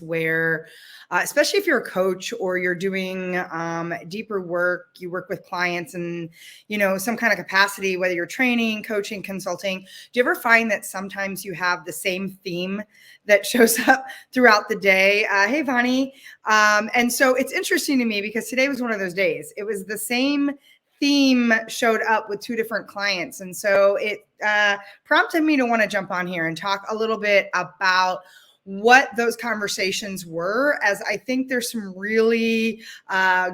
ways where, especially if you're a coach or you're doing deeper work, you work with clients and, some kind of capacity, whether you're training, coaching, consulting, do you ever find that sometimes you have the same theme that shows up throughout the day? Hey, Vani. And so it's interesting to me because today was one of those days. It was the same theme showed up with two different clients. And so it prompted me to want to jump on here and talk a little bit about what those conversations were, as I think there's some really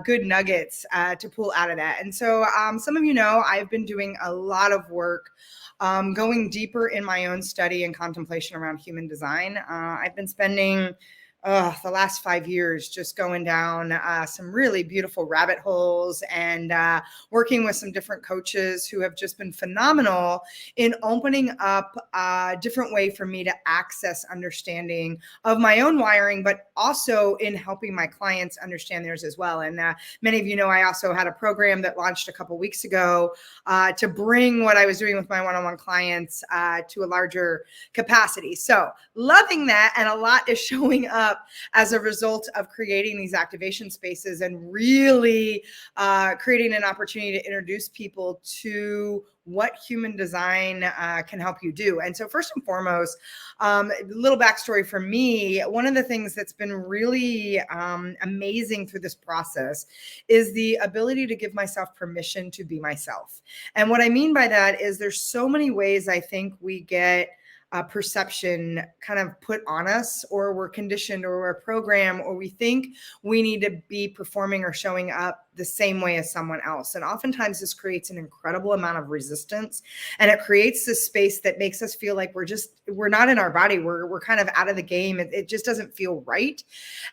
good nuggets to pull out of that. And so some of you know, I've been doing a lot of work going deeper in my own study and contemplation around human design. I've been spending the last 5 years just going down some really beautiful rabbit holes and working with some different coaches who have just been phenomenal in opening up a different way for me to access understanding of my own wiring, but also in helping my clients understand theirs as well. And many of you know, I also had a program that launched a couple weeks ago to bring what I was doing with my one-on-one clients to a larger capacity. So loving that, and a lot is showing up as a result of creating these activation spaces and really creating an opportunity to introduce people to what human design can help you do. And so first and foremost, a little backstory for me, one of the things that's been really amazing through this process is the ability to give myself permission to be myself. And what I mean by that is there's so many ways I think we get perception kind of put on us, or we're conditioned, or we're programmed, or we think we need to be performing or showing up the same way as someone else. And oftentimes this creates an incredible amount of resistance, and it creates this space that makes us feel like we're not in our body. We're kind of out of the game. It just doesn't feel right.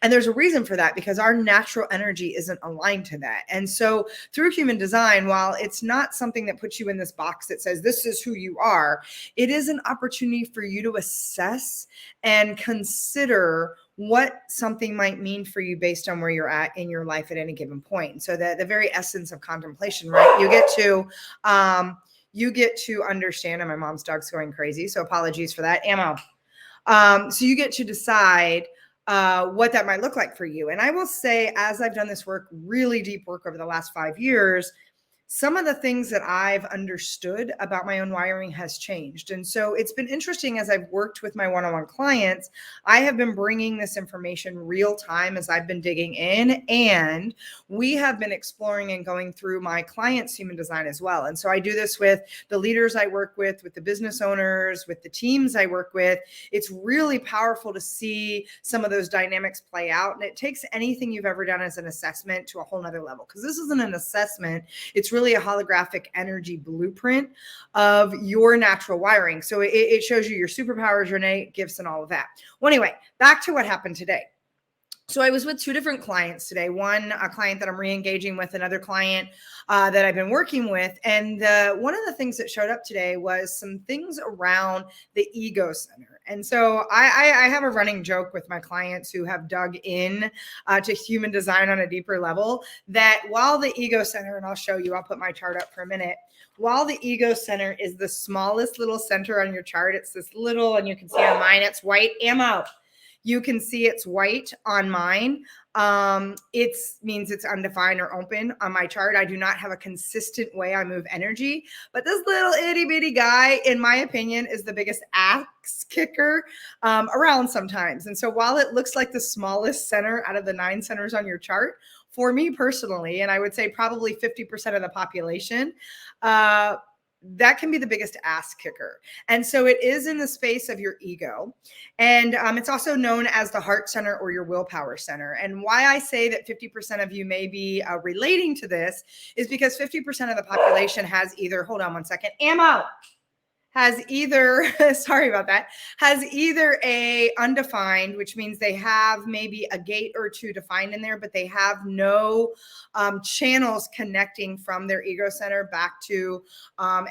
And there's a reason for that, because our natural energy isn't aligned to that. And so through human design, while it's not something that puts you in this box that says this is who you are, it is an opportunity for you to assess and consider what something might mean for you based on where you're at in your life at any given point. So the very essence of contemplation, right? You get to understand, and my mom's dog's going crazy, so apologies for that. Ammo. So you get to decide what that might look like for you. And I will say, as I've done this work, really deep work over the last 5 years, some of the things that I've understood about my own wiring has changed. And so it's been interesting as I've worked with my one-on-one clients, I have been bringing this information real time as I've been digging in, and we have been exploring and going through my clients' human design as well. And so I do this with the leaders I work with the business owners, with the teams I work with. It's really powerful to see some of those dynamics play out. And it takes anything you've ever done as an assessment to a whole nother level, because this isn't an assessment. It's really a holographic energy blueprint of your natural wiring. So it shows you your superpowers, your innate gifts, and all of that. Well, anyway, back to what happened today. So I was with two different clients today. One, a client that I'm re-engaging with, another client that I've been working with. And one of the things that showed up today was some things around the ego center. And so I have a running joke with my clients who have dug in to human design on a deeper level, that while the ego center, and I'll show you, I'll put my chart up for a minute, while the ego center is the smallest little center on your chart, it's this little, and you can see on mine, it's white. Ammo. You can see it's white on mine. It means it's undefined or open on my chart. I do not have a consistent way I move energy, but this little itty bitty guy, in my opinion, is the biggest axe kicker around sometimes. And so while it looks like the smallest center out of the 9 centers on your chart, for me personally, and I would say probably 50% of the population, that can be the biggest ass kicker. And so it is in the space of your ego. And it's also known as the heart center or your willpower center. And why I say that 50% of you may be relating to this is because 50% of the population has either, hold on one second, ammo, has either, sorry about that, has either a undefined, which means they have maybe a gate or two defined in there, but they have no channels connecting from their ego center back to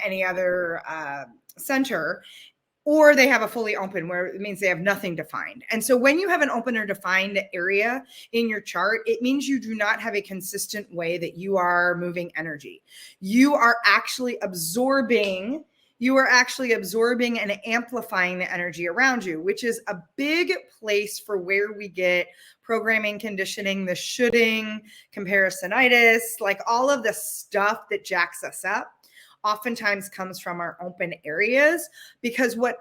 any other center, or they have a fully open, where it means they have nothing defined. And so when you have an open or defined area in your chart, it means you do not have a consistent way that you are moving energy. You are actually absorbing you are actually absorbing and amplifying the energy around you, which is a big place for where we get programming, conditioning, the shoulding, comparisonitis, like all of the stuff that jacks us up oftentimes comes from our open areas, because what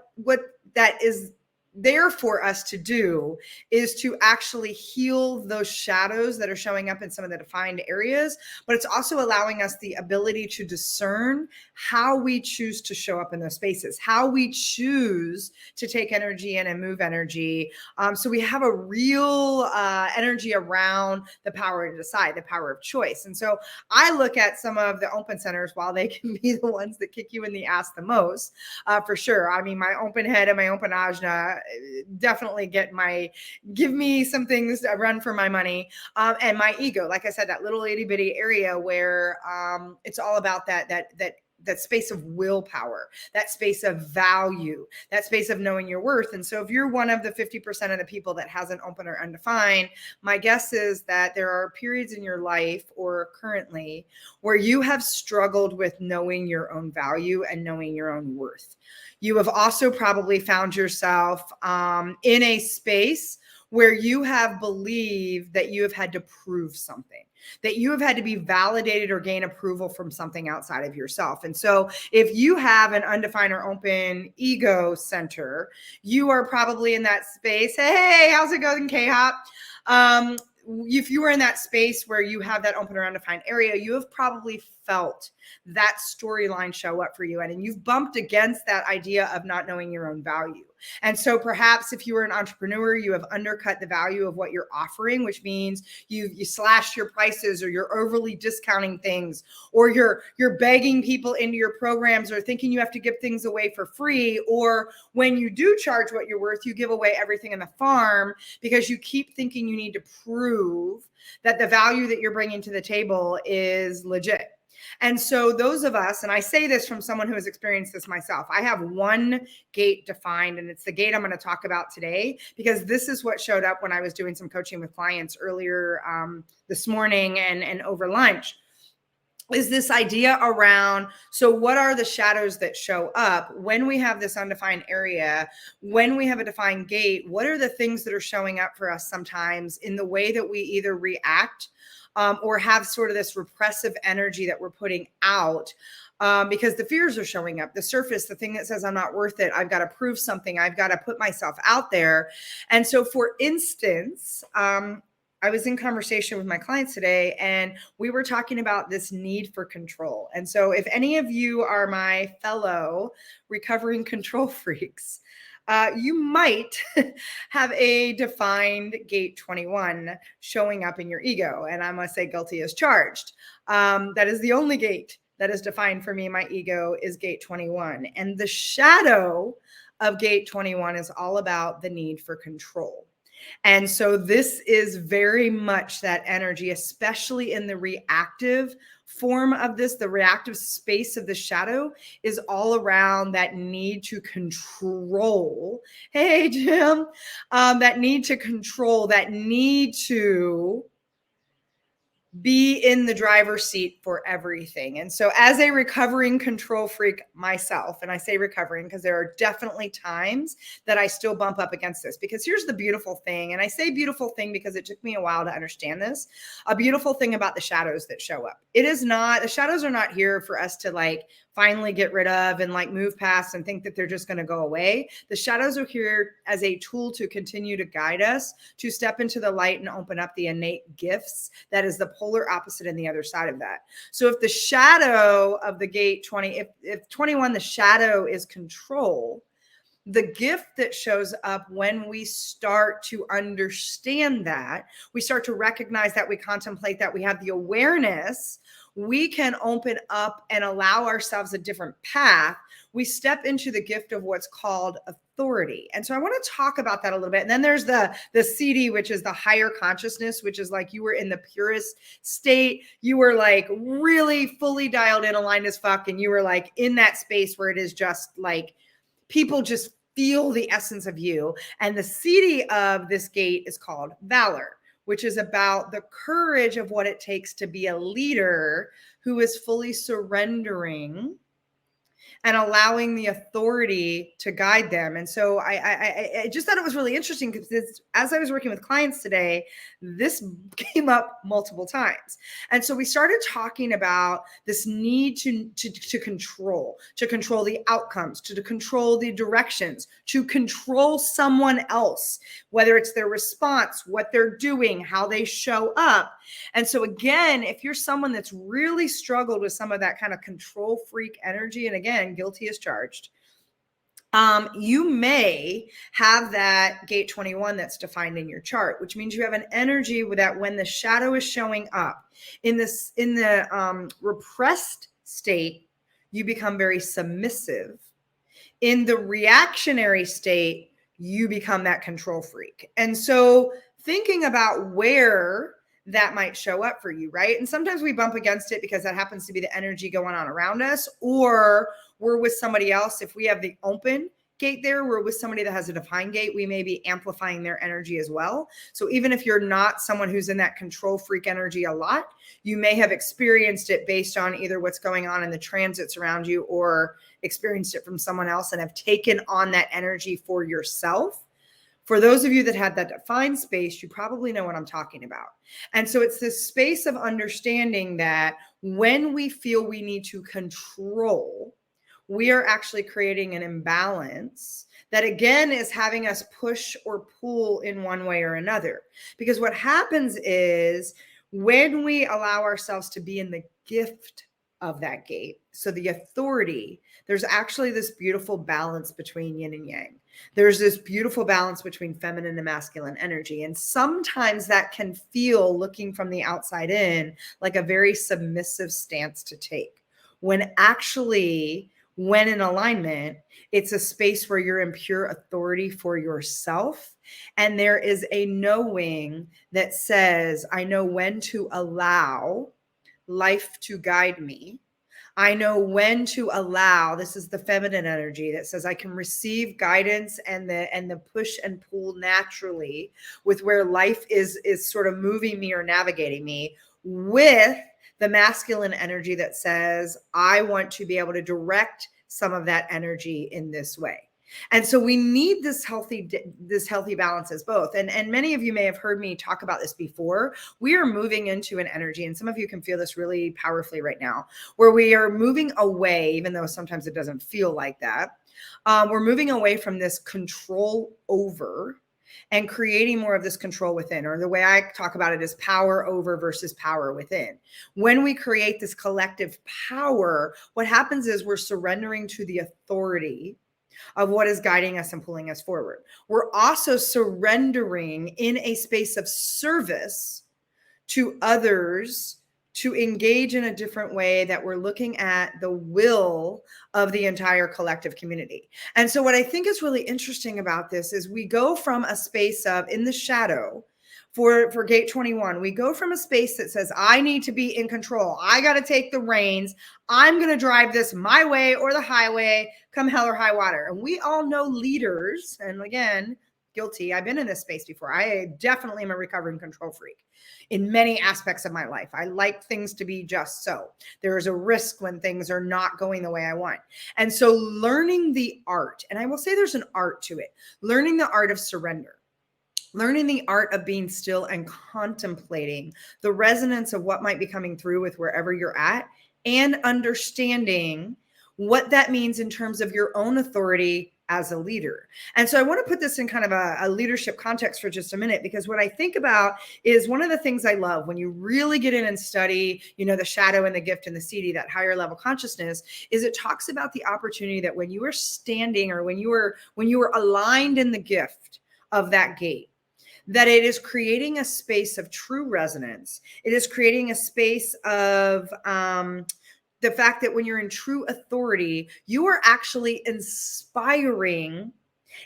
that is there for us to do is to actually heal those shadows that are showing up in some of the defined areas, but it's also allowing us the ability to discern how we choose to show up in those spaces, how we choose to take energy in and move energy. So we have a real energy around the power to decide, the power of choice. And so I look at some of the open centers, while they can be the ones that kick you in the ass the most, for sure. I mean, my open head and my open ajna definitely give me some things to run for my money. And my ego, like I said, that little itty bitty area where it's all about that space of willpower, that space of value, that space of knowing your worth. And so if you're one of the 50% of the people that has an open or undefined, my guess is that there are periods in your life or currently where you have struggled with knowing your own value and knowing your own worth. You have also probably found yourself in a space where you have believed that you have had to prove something, that you have had to be validated or gain approval from something outside of yourself. And so if you have an undefined or open ego center, you are probably in that space. Hey, how's it going, K-Hop? If you are in that space where you have that open or undefined area, you have probably felt that storyline show up for you. And you've bumped against that idea of not knowing your own value. And so perhaps if you were an entrepreneur, you have undercut the value of what you're offering, which means you slashed your prices, or you're overly discounting things, or you're begging people into your programs, or thinking you have to give things away for free. Or when you do charge what you're worth, you give away everything in the farm because you keep thinking you need to prove that the value that you're bringing to the table is legit. And so those of us, and I say this from someone who has experienced this myself, I have one gate defined, and it's the gate I'm going to talk about today, because this is what showed up when I was doing some coaching with clients earlier this morning and over lunch, is this idea around, so what are the shadows that show up when we have this undefined area, when we have a defined gate? What are the things that are showing up for us sometimes in the way that we either react or have sort of this repressive energy that we're putting out? Because the fears are showing up, the surface, the thing that says I'm not worth it, I've got to prove something, I've got to put myself out there. And so for instance, I was in conversation with my clients today, and we were talking about this need for control. And so if any of you are my fellow recovering control freaks, you might have a defined gate 21 showing up in your ego. And I must say, guilty as charged. That is the only gate that is defined for me. My ego is gate 21. And the shadow of gate 21 is all about the need for control. And so this is very much that energy, especially in the reactive form of this, the reactive space of the shadow is all around that need to control. Hey, Jim, that need to control, that need to be in the driver's seat for everything. And so as a recovering control freak myself, and I say recovering because there are definitely times that I still bump up against this, because here's the beautiful thing. And I say beautiful thing because it took me a while to understand this. A beautiful thing about the shadows that show up. It is not, the shadows are not here for us to like finally get rid of and like move past and think that they're just going to go away. The shadows are here as a tool to continue to guide us to step into the light and open up the innate gifts that is the polar opposite in the other side of that. So if the shadow of the gate 20, if 21, the shadow is control, the gift that shows up when we start to understand that, we start to recognize that, we contemplate that, we have the awareness, we can open up and allow ourselves a different path. We step into the gift of what's called authority. And so I want to talk about that a little bit. And then there's the CD, which is the higher consciousness, which is like you were in the purest state. You were like really fully dialed in, aligned as fuck. And you were like in that space where it is just like people just feel the essence of you. And the CD of this gate is called valor, which is about the courage of what it takes to be a leader who is fully surrendering and allowing the authority to guide them. And so I just thought it was really interesting because as I was working with clients today, this came up multiple times. And so we started talking about this need to control the outcomes, to control the directions, to control someone else, whether it's their response, what they're doing, how they show up. And so again, if you're someone that's really struggled with some of that kind of control freak energy, and again, guilty as charged, you may have that gate 21 that's defined in your chart, which means you have an energy that when the shadow is showing up in the repressed state, you become very submissive. In the reactionary state, you become that control freak. And so thinking about where that might show up for you, right? And sometimes we bump against it because that happens to be the energy going on around us, or we're with somebody else. If we have the open gate there, we're with somebody that has a defined gate, we may be amplifying their energy as well. So even if you're not someone who's in that control freak energy a lot, you may have experienced it based on either what's going on in the transits around you or experienced it from someone else and have taken on that energy for yourself. For those of you that had that defined space, you probably know what I'm talking about. And so it's this space of understanding that when we feel we need to control, we are actually creating an imbalance that again is having us push or pull in one way or another. Because what happens is when we allow ourselves to be in the gift of that gate, so the authority, there's actually this beautiful balance between yin and yang. There's this beautiful balance between feminine and masculine energy. And sometimes that can feel, looking from the outside in, like a very submissive stance to take. When actually, when in alignment, it's a space where you're in pure authority for yourself. And there is a knowing that says, I know when to allow life to guide me. I know when to allow, this is the feminine energy that says I can receive guidance and the push and pull naturally with where life is sort of moving me or navigating me, with the masculine energy that says I want to be able to direct some of that energy in this way. And so we need this healthy balance as both. And many of you may have heard me talk about this before. We are moving into an energy, and some of you can feel this really powerfully right now, where we are moving away, even though sometimes it doesn't feel like that. We're moving away from this control over and creating more of this control within, or the way I talk about it is power over versus power within. When we create this collective power, what happens is we're surrendering to the authority of what is guiding us and pulling us forward. We're also surrendering in a space of service to others to engage in a different way, that we're looking at the will of the entire collective community. And so what I think is really interesting about this is we go from a space of in the shadow for gate 21, we go from a space that says, I need to be in control. I got to take the reins. I'm going to drive this my way or the highway, come hell or high water. And we all know leaders, and again, guilty. I've been in this space before. I definitely am a recovering control freak in many aspects of my life. I like things to be just so. There is a risk when things are not going the way I want. And so learning the art, and I will say there's an art to it, learning the art of surrender. Learning the art of being still and contemplating the resonance of what might be coming through with wherever you're at, and understanding what that means in terms of your own authority as a leader. And so I want to put this in kind of a leadership context for just a minute, because what I think about is one of the things I love when you really get in and study, the shadow and the gift and the seedy, that higher level consciousness, is it talks about the opportunity that when you are standing, or when you were aligned in the gift of that gate, that it is creating a space of true resonance. It is creating a space of the fact that when you're in true authority, you are actually inspiring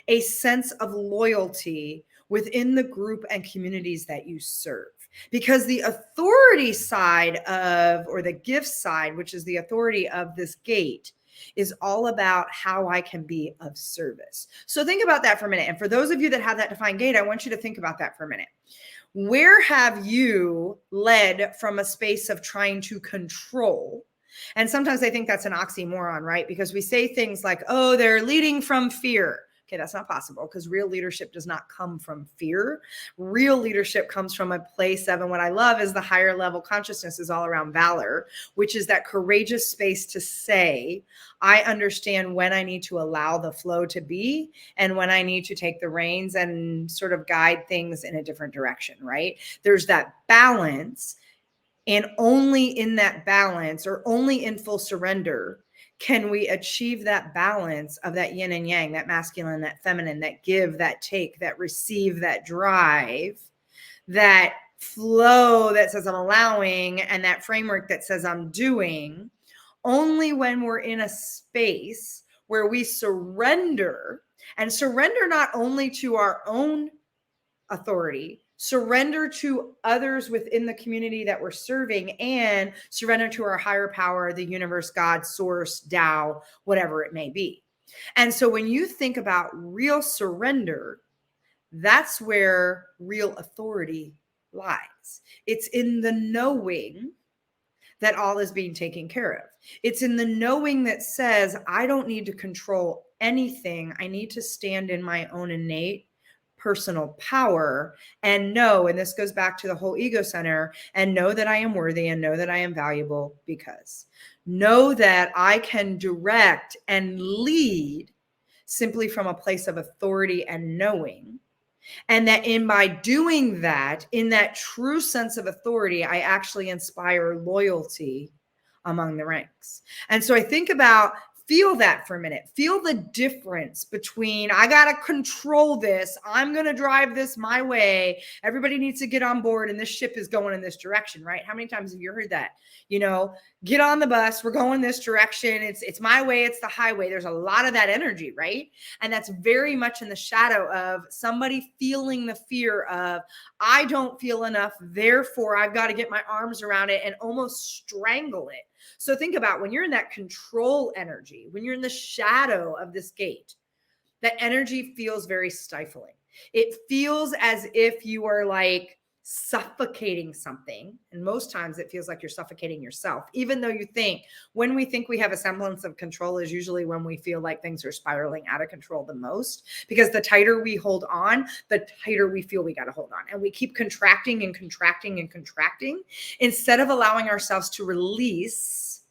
a sense of loyalty within the group and communities that you serve. Because the authority side of, or the gift side, which is the authority of this gate, is all about how I can be of service. So think about that for a minute. And for those of you that have that defined gate, I want you to think about that for a minute. Where have you led from a space of trying to control And sometimes I think that's an oxymoron, right? Because we say things like, oh, they're leading from fear. Okay, that's not possible, because real leadership does not come from fear. Real leadership comes from a place of, and what I love is the higher level consciousness is all around valor, which is that courageous space to say, I understand when I need to allow the flow to be and when I need to take the reins and sort of guide things in a different direction, right? There's that balance. And only in that balance, or only in full surrender, can we achieve that balance of that yin and yang, that masculine, that feminine, that give, that take, that receive, that drive, that flow that says I'm allowing, and that framework that says I'm doing, only when we're in a space where we surrender, and surrender not only to our own authority, surrender to others within the community that we're serving, and surrender to our higher power, the universe, God, source, Tao, whatever it may be. And so when you think about real surrender, that's where real authority lies. It's in the knowing that all is being taken care of. It's in the knowing that says, I don't need to control anything. I need to stand in my own innate personal power and know, and this goes back to the whole ego center, and know that I am worthy and know that I am valuable, because know that I can direct and lead simply from a place of authority and knowing. And that in by doing that, in that true sense of authority, I actually inspire loyalty among the ranks. And so I think about, feel that for a minute. Feel the difference between, I got to control this. I'm going to drive this my way. Everybody needs to get on board, and this ship is going in this direction, right? How many times have you heard that? You know, get on the bus. We're going this direction. It's my way. It's the highway. There's a lot of that energy, right? And that's very much in the shadow of somebody feeling the fear of, I don't feel enough, therefore I've got to get my arms around it and almost strangle it. So think about when you're in that control energy, when you're in the shadow of this gate, that energy feels very stifling. It feels as if you are like suffocating something. And most times it feels like you're suffocating yourself, even though you think, when we think we have a semblance of control is usually when we feel like things are spiraling out of control the most, because the tighter we hold on, the tighter we feel we got to hold on. And we keep contracting and contracting and contracting instead of allowing ourselves to release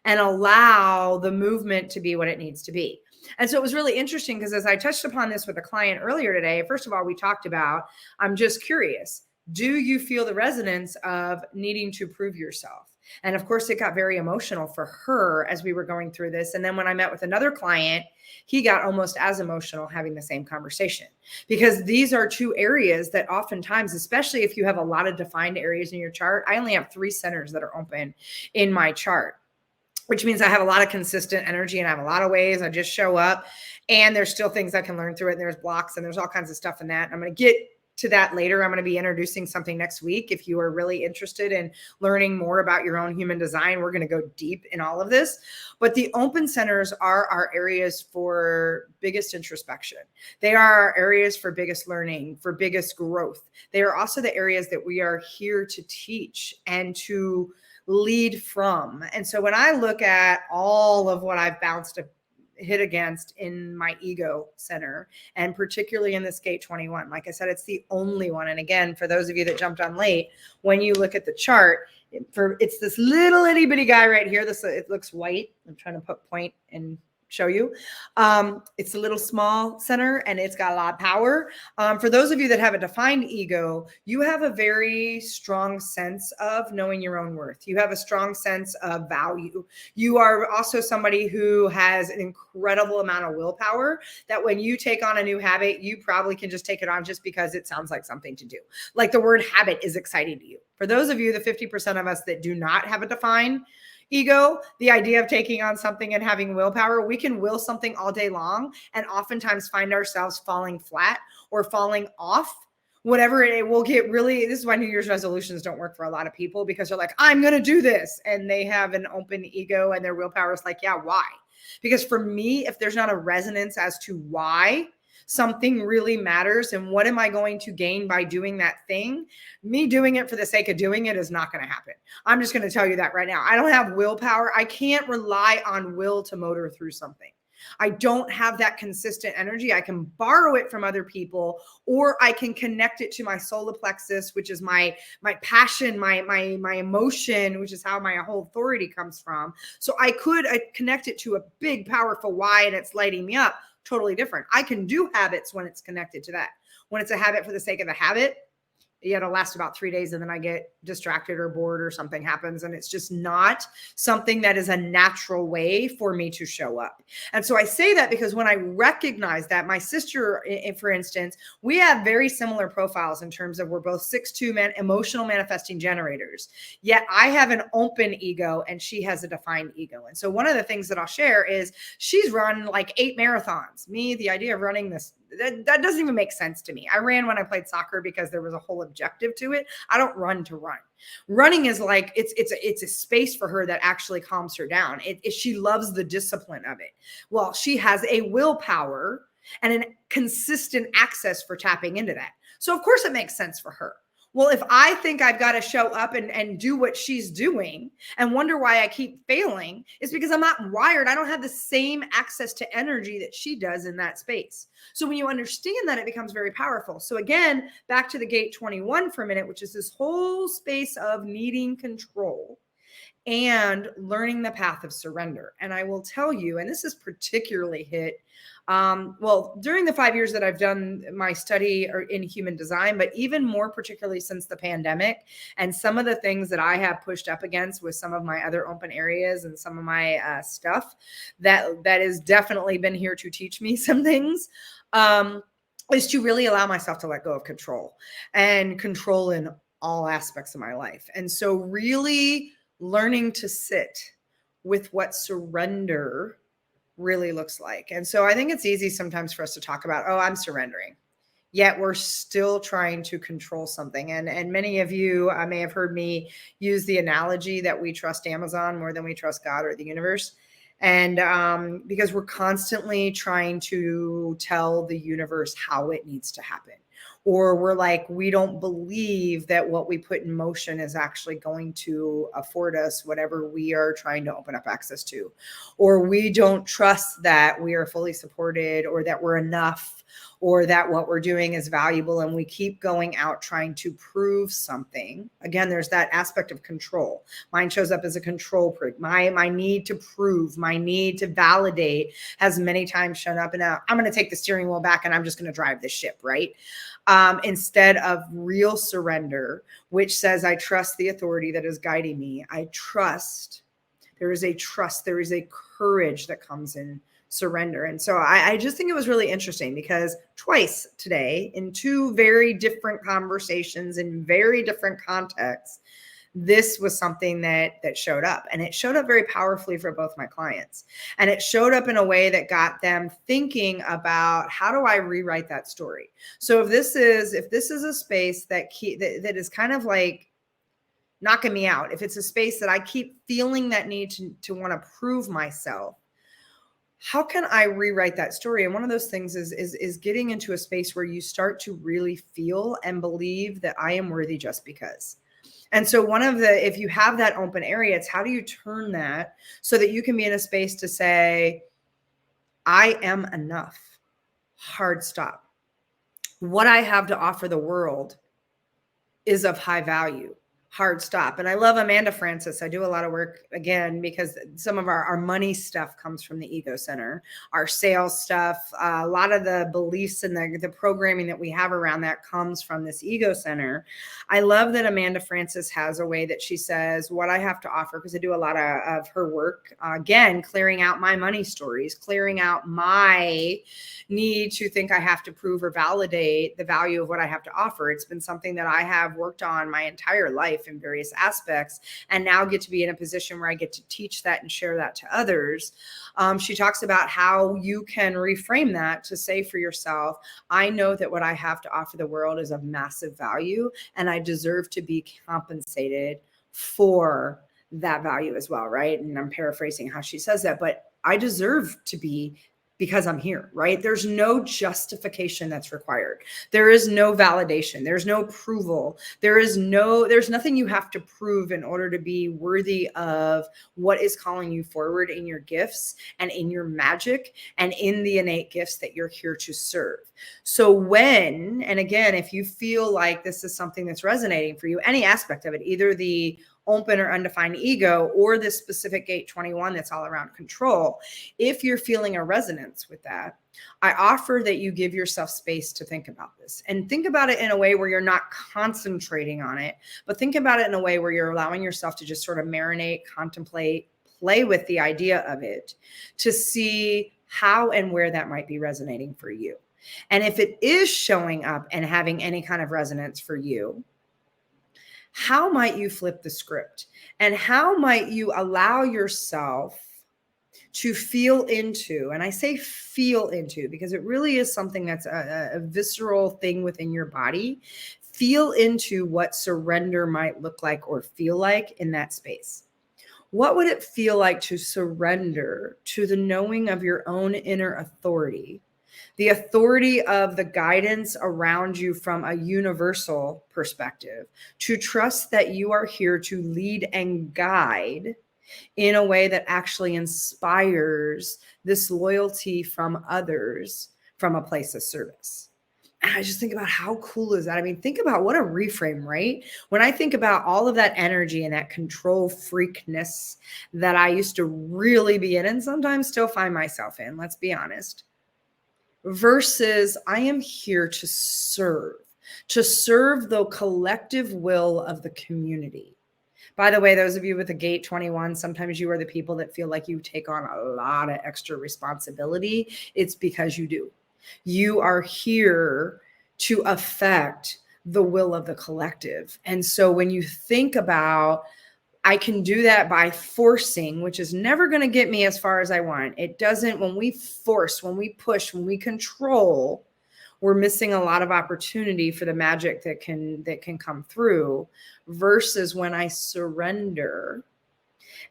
and allow the movement to be what it needs to be. And so it was really interesting, because as I touched upon this with a client earlier today, first of all, we talked about, I'm just curious, do you feel the resonance of needing to prove yourself? And of course, it got very emotional for her as we were going through this. And then when I met with another client, he got almost as emotional having the same conversation, because these are two areas that oftentimes, especially if you have a lot of defined areas in your chart, I only have 3 centers that are open in my chart, which means I have a lot of consistent energy and I have a lot of ways I just show up, and there's still things I can learn through it. And there's blocks and there's all kinds of stuff in that. And I'm going to get to that later. I'm going to be introducing something next week. If you are really interested in learning more about your own human design, we're going to go deep in all of this. But the open centers are our areas for biggest introspection. They are our areas for biggest learning, for biggest growth. They are also the areas that we are here to teach and to lead from. And so when I look at all of what I've bounced hit against in my ego center, and particularly in this gate 21, like I said, it's the only one. And again, for those of you that jumped on late, when you look at the chart, it's this little itty bitty guy right here. It looks white. I'm trying to put point and show you. It's a little small center, and it's got a lot of power. For those of you that have a defined ego, you have a very strong sense of knowing your own worth. You have a strong sense of value. You are also somebody who has an incredible amount of willpower, that when you take on a new habit, you probably can just take it on just because it sounds like something to do. Like the word habit is exciting to you. For those of you, the 50% of us that do not have a defined ego, the idea of taking on something and having willpower, we can will something all day long and oftentimes find ourselves falling flat or falling off. Whatever it will get really, this is why New Year's resolutions don't work for a lot of people, because they're like, I'm going to do this. And they have an open ego and their willpower is like, yeah, why? Because for me, if there's not a resonance as to why, something really matters and what am I going to gain by doing that thing, me doing it for the sake of doing it is not going to happen. I'm just going to tell you that right now. I don't have willpower. I can't rely on will to motor through something. I don't have that consistent energy. I can borrow it from other people, or I can connect it to my solar plexus, which is my passion, my emotion, which is how my whole authority comes from. So I could connect it to a big, powerful why, and it's lighting me up. Totally different. I can do habits when it's connected to that. When it's a habit for the sake of the habit, it'll last about 3 days and then I get distracted or bored or something happens. And it's just not something that is a natural way for me to show up. And so I say that because when I recognize that, my sister, for instance, we have very similar profiles in terms of we're both 6'2" emotional manifesting generators. Yet I have an open ego and she has a defined ego. And so one of the things that I'll share is she's run like 8 marathons. Me, the idea of running this, that doesn't even make sense to me. I ran when I played soccer because there was a whole objective to it. I don't run to run. Running is like, it's a space for her that actually calms her down. She loves the discipline of it. Well, she has a willpower and a consistent access for tapping into that. So of course it makes sense for her. Well, if I think I've got to show up and do what she's doing and wonder why I keep failing, it's because I'm not wired. I don't have the same access to energy that she does in that space. So when you understand that, it becomes very powerful. So again, back to the gate 21 for a minute, which is this whole space of needing control and learning the path of surrender. And I will tell you, and this is particularly hit during the 5 years that I've done my study in human design, but even more particularly since the pandemic and some of the things that I have pushed up against with some of my other open areas and some of my stuff that has definitely been here to teach me some things, is to really allow myself to let go of control and control in all aspects of my life. And so really learning to sit with what surrender really looks like. And so I think it's easy sometimes for us to talk about, oh, I'm surrendering, yet we're still trying to control something. And many of you may have heard me use the analogy that we trust Amazon more than we trust God or the universe. And because we're constantly trying to tell the universe how it needs to happen. Or we're like, we don't believe that what we put in motion is actually going to afford us whatever we are trying to open up access to. Or we don't trust that we are fully supported or that we're enough or that what we're doing is valuable. And we keep going out trying to prove something. Again, there's that aspect of control. Mine shows up as a control freak. My need to prove, my need to validate has many times shown up. And now I'm going to take the steering wheel back and I'm just going to drive the ship, right? Instead of real surrender, which says, I trust the authority that is guiding me. I trust. There is a courage that comes in surrender. And so I just think it was really interesting because twice today in 2 very different conversations in very different contexts, this was something that showed up, and it showed up very powerfully for both my clients. And it showed up in a way that got them thinking about, how do I rewrite that story? So if this is a space that is kind of like knocking me out, if it's a space that I keep feeling that need to want to prove myself, how can I rewrite that story? And one of those things is getting into a space where you start to really feel and believe that I am worthy just because. And so if you have that open area, it's how do you turn that so that you can be in a space to say, I am enough. Hard stop. What I have to offer the world is of high value. Hard stop. And I love Amanda Francis. I do a lot of work, again, because some of our money stuff comes from the ego center, our sales stuff, a lot of the beliefs and the programming that we have around that comes from this ego center. I love that Amanda Francis has a way that she says what I have to offer, because I do a lot of her work, again, clearing out my money stories, clearing out my need to think I have to prove or validate the value of what I have to offer. It's been something that I have worked on my entire life in various aspects, and now get to be in a position where I get to teach that and share that to others. She talks about how you can reframe that to say for yourself, I know that what I have to offer the world is of massive value, and I deserve to be compensated for that value as well, right? And I'm paraphrasing how she says that, but I deserve to be because I'm here, right? There's no justification that's required. There is no validation. There's no approval. There's nothing you have to prove in order to be worthy of what is calling you forward in your gifts and in your magic and in the innate gifts that you're here to serve. So and again, if you feel like this is something that's resonating for you, any aspect of it, either the open or undefined ego or this specific gate 21 that's all around control, if you're feeling a resonance with that, I offer that you give yourself space to think about this, and think about it in a way where you're not concentrating on it, but think about it in a way where you're allowing yourself to just sort of marinate, contemplate, play with the idea of it to see how and where that might be resonating for you. And if it is showing up and having any kind of resonance for you, how might you flip the script? And how might you allow yourself to feel into, and I say feel into because it really is something that's a visceral thing within your body, feel into what surrender might look like or feel like in that space. What would it feel like to surrender to the knowing of your own inner authority, the authority of the guidance around you from a universal perspective, to trust that you are here to lead and guide in a way that actually inspires this loyalty from others from a place of service? And I just think about how cool is that? I mean, think about what a reframe, right? When I think about all of that energy and that control freakness that I used to really be in and sometimes still find myself in, let's be honest, versus I am here to serve the collective will of the community. By the way, those of you with a gate 21, sometimes you are the people that feel like you take on a lot of extra responsibility. It's because you do. You are here to affect the will of the collective. And so when you think about, I can do that by forcing, which is never going to get me as far as I want. It doesn't, when we force, when we push, when we control, we're missing a lot of opportunity for the magic that can come through, versus when I surrender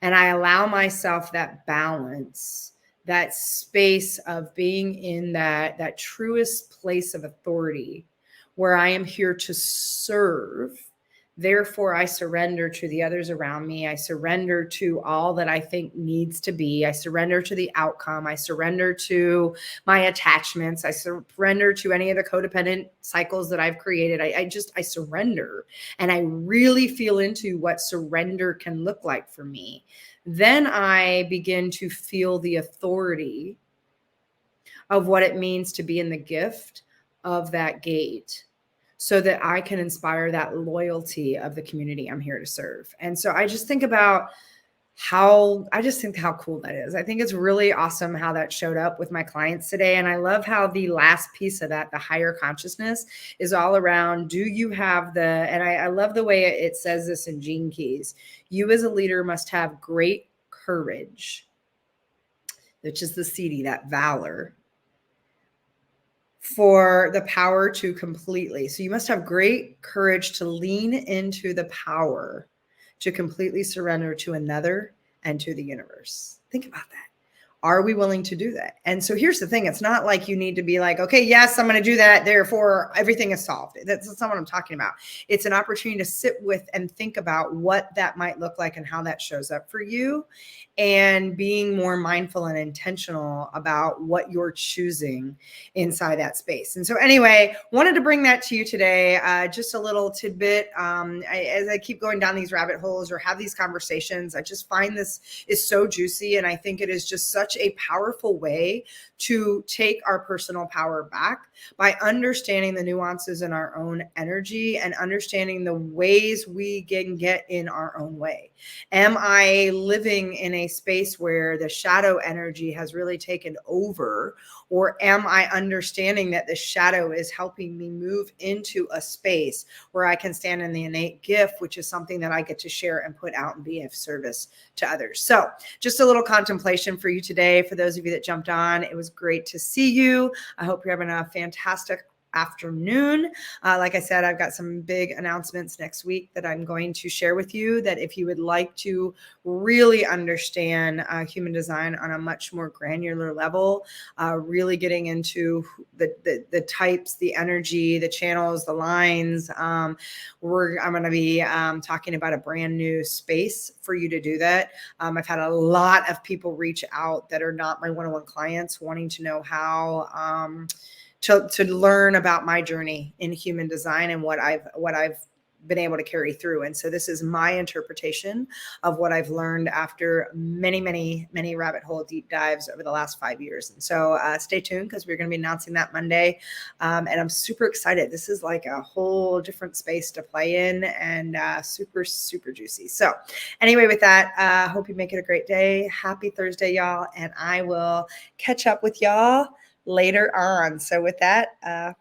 and I allow myself that balance, that space of being in that truest place of authority where I am here to serve. Therefore, I surrender to the others around me. I surrender to all that I think needs to be. I surrender to the outcome. I surrender to my attachments. I surrender to any of the codependent cycles that I've created. I surrender, and I really feel into what surrender can look like for me. Then I begin to feel the authority of what it means to be in the gift of that gate, so that I can inspire that loyalty of the community I'm here to serve. And so I just think about how cool that is. I think it's really awesome how that showed up with my clients today. And I love how the last piece of that, the higher consciousness, is all around, do you have and I love the way it says this in Gene Keys, you as a leader must have great courage, which is the CD, that valor, for the power to completely. So you must have great courage to lean into the power to completely surrender to another and to the universe. Think about that. Are we willing to do that? And so here's the thing. It's not like you need to be like, okay, yes, I'm going to do that, therefore everything is solved. That's not what I'm talking about. It's an opportunity to sit with and think about what that might look like and how that shows up for you, and being more mindful and intentional about what you're choosing inside that space. And so anyway, wanted to bring that to you today. Just a little tidbit. As I keep going down these rabbit holes or have these conversations, I just find this is so juicy. And I think it is just such a powerful way to take our personal power back by understanding the nuances in our own energy and understanding the ways we can get in our own way. Am I living in a space where the shadow energy has really taken over, or am I understanding that the shadow is helping me move into a space where I can stand in the innate gift, which is something that I get to share and put out and be of service to others? So just a little contemplation for you today. For those of you that jumped on, it was great to see you. I hope you're having a fantastic afternoon. Like I said, I've got some big announcements next week that I'm going to share with you, that if you would like to really understand human design on a much more granular level, really getting into the types, the energy, the channels, the lines, I'm going to be talking about a brand new space for you to do that. I've had a lot of people reach out that are not my one-on-one clients, wanting to know how to learn about my journey in human design and what I've been able to carry through. And so this is my interpretation of what I've learned after many rabbit hole deep dives over the last 5 years. And so stay tuned, because we're going to be announcing that Monday. And I'm super excited. This is like a whole different space to play in, and super juicy. So anyway, with that, hope you make it a great day. Happy Thursday, y'all. And I will catch up with y'all later on. So with that,